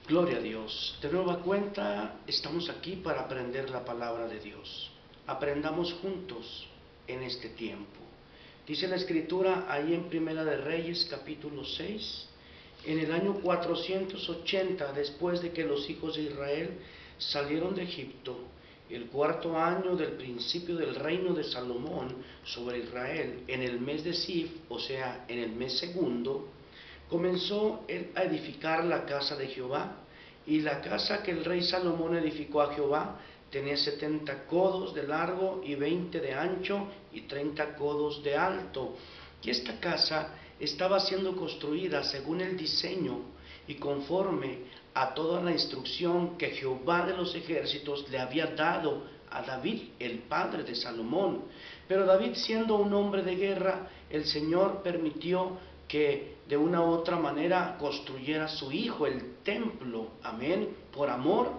Gloria a Dios. De nueva cuenta, estamos aquí para aprender la palabra de Dios. Aprendamos juntos en este tiempo. Dice la Escritura ahí en Primera de Reyes, capítulo 6, en el año 480, después de que los hijos de Israel salieron de Egipto, el cuarto año del principio del reino de Salomón sobre Israel, en el mes de Sif, o sea, en el mes segundo, comenzó él a edificar la casa de Jehová, y la casa que el rey Salomón edificó a Jehová tenía 70 codos de largo y 20 de ancho y 30 codos de alto. Y esta casa estaba siendo construida según el diseño y conforme a toda la instrucción que Jehová de los ejércitos le había dado a David, el padre de Salomón. Pero David, siendo un hombre de guerra, el Señor permitió que de una u otra manera construyera su hijo el templo, amén, por amor,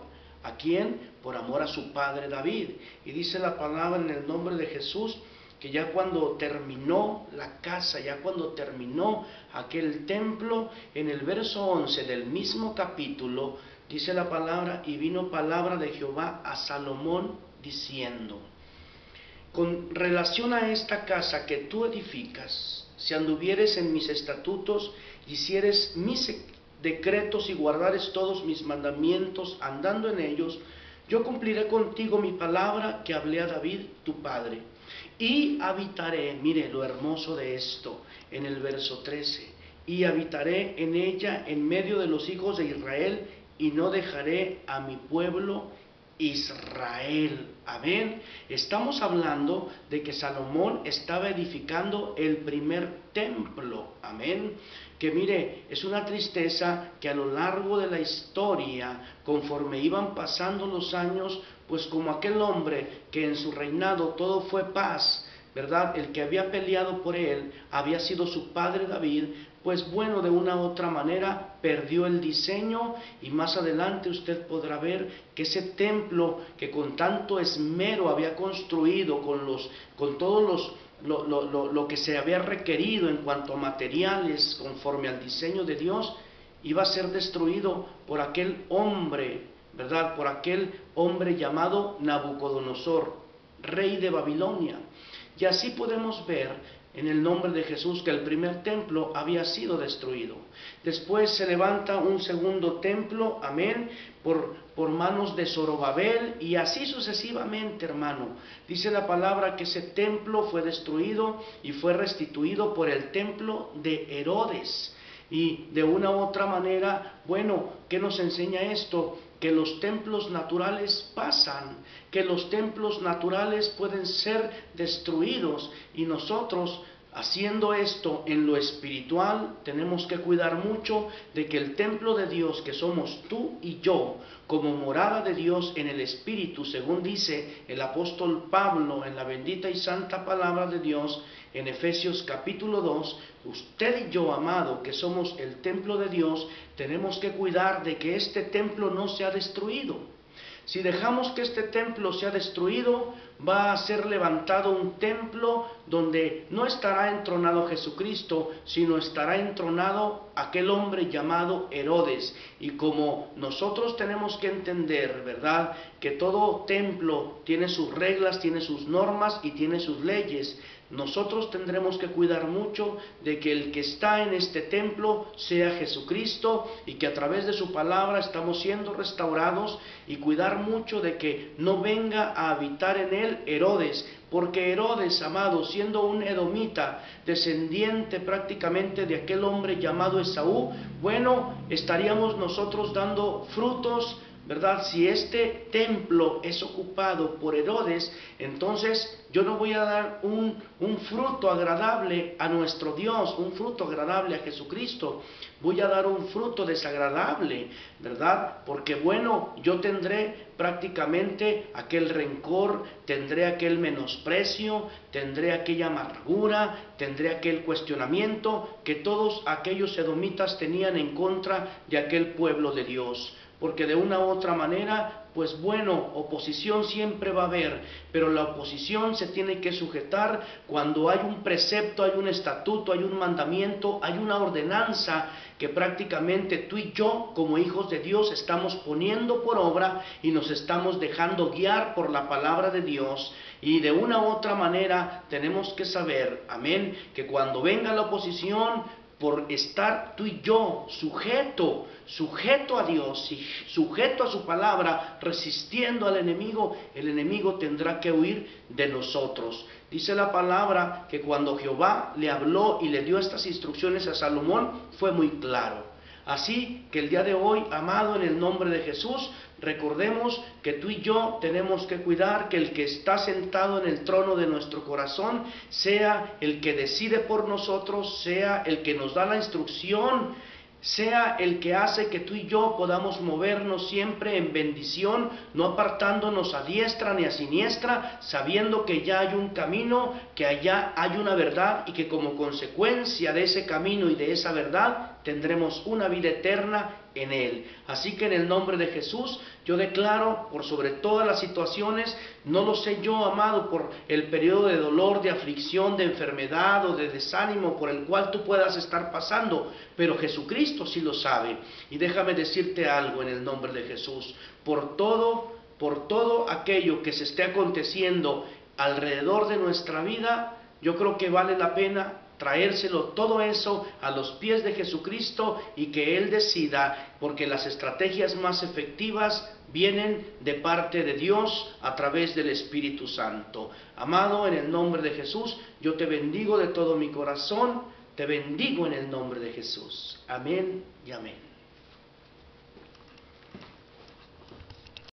¿a quién? Por amor a su padre David. Y dice la palabra en el nombre de Jesús, que ya cuando terminó la casa, ya cuando terminó aquel templo, en el verso 11 del mismo capítulo, dice la palabra, y vino palabra de Jehová a Salomón diciendo: con relación a esta casa que tú edificas, si anduvieres en mis estatutos, hicieres mis decretos y guardares todos mis mandamientos, andando en ellos, yo cumpliré contigo mi palabra que hablé a David, tu padre. Y habitaré, mire lo hermoso de esto, en el verso 13, y habitaré en ella en medio de los hijos de Israel, y no dejaré a mi pueblo Israel. Amén. Estamos hablando de que Salomón estaba edificando el primer templo. Amén. Que mire, es una tristeza que a lo largo de la historia, conforme iban pasando los años, pues como aquel hombre que en su reinado todo fue paz, ¿verdad? El que había peleado por él había sido su padre David, pues bueno, de una u otra manera perdió el diseño, y más adelante usted podrá ver que ese templo que con tanto esmero había construido, con todos lo que se había requerido en cuanto a materiales conforme al diseño de Dios, iba a ser destruido por aquel hombre, ¿verdad? Por aquel hombre llamado Nabucodonosor, rey de Babilonia. Y así podemos ver en el nombre de Jesús que el primer templo había sido destruido. Después se levanta un segundo templo, amén, por manos de Zorobabel, y así sucesivamente, hermano. Dice la palabra que ese templo fue destruido y fue restituido por el templo de Herodes. Y de una u otra manera, bueno, ¿qué nos enseña esto? Que los templos naturales pasan, que los templos naturales pueden ser destruidos, y nosotros, haciendo esto en lo espiritual, tenemos que cuidar mucho de que el templo de Dios, que somos tú y yo, como morada de Dios en el Espíritu, según dice el apóstol Pablo en la bendita y santa palabra de Dios, en Efesios capítulo 2, usted y yo, amado, que somos el templo de Dios, tenemos que cuidar de que este templo no sea destruido. Si dejamos que este templo sea destruido, va a ser levantado un templo donde no estará entronado Jesucristo, sino estará entronado aquel hombre llamado Herodes. Y como nosotros tenemos que entender, ¿verdad?, que todo templo tiene sus reglas, tiene sus normas y tiene sus leyes, nosotros tendremos que cuidar mucho de que el que está en este templo sea Jesucristo, y que a través de su palabra estamos siendo restaurados, y cuidar mucho de que no venga a habitar en él Herodes, porque Herodes, amado, siendo un edomita, descendiente prácticamente de aquel hombre llamado Esaú, bueno, estaríamos nosotros dando frutos, ¿verdad? Si este templo es ocupado por Herodes, entonces yo no voy a dar un fruto agradable a nuestro Dios, un fruto agradable a Jesucristo, voy a dar un fruto desagradable, ¿verdad? Porque bueno, yo tendré prácticamente aquel rencor, tendré aquel menosprecio, tendré aquella amargura, tendré aquel cuestionamiento que todos aquellos edomitas tenían en contra de aquel pueblo de Dios. Porque de una u otra manera, pues bueno, oposición siempre va a haber, pero la oposición se tiene que sujetar cuando hay un precepto, hay un estatuto, hay un mandamiento, hay una ordenanza que prácticamente tú y yo, como hijos de Dios, estamos poniendo por obra y nos estamos dejando guiar por la palabra de Dios. Y de una u otra manera tenemos que saber, amén, que cuando venga la oposición, por estar tú y yo sujeto a Dios y sujeto a su palabra, resistiendo al enemigo, el enemigo tendrá que huir de nosotros. Dice la palabra que cuando Jehová le habló y le dio estas instrucciones a Salomón, fue muy claro. Así que el día de hoy, amado, en el nombre de Jesús, recordemos que tú y yo tenemos que cuidar que el que está sentado en el trono de nuestro corazón sea el que decide por nosotros, sea el que nos da la instrucción, sea el que hace que tú y yo podamos movernos siempre en bendición, no apartándonos a diestra ni a siniestra, sabiendo que ya hay un camino, que allá hay una verdad y que como consecuencia de ese camino y de esa verdad tendremos una vida eterna en Él. Así que en el nombre de Jesús yo declaro por sobre todas las situaciones, no lo sé yo, amado, por el periodo de dolor, de aflicción, de enfermedad o de desánimo por el cual tú puedas estar pasando, pero Jesucristo sí lo sabe. Y déjame decirte algo en el nombre de Jesús, por todo aquello que se esté aconteciendo alrededor de nuestra vida, yo creo que vale la pena traérselo todo eso a los pies de Jesucristo y que Él decida, porque las estrategias más efectivas vienen de parte de Dios a través del Espíritu Santo. Amado, en el nombre de Jesús, yo te bendigo de todo mi corazón, te bendigo en el nombre de Jesús. Amén y amén.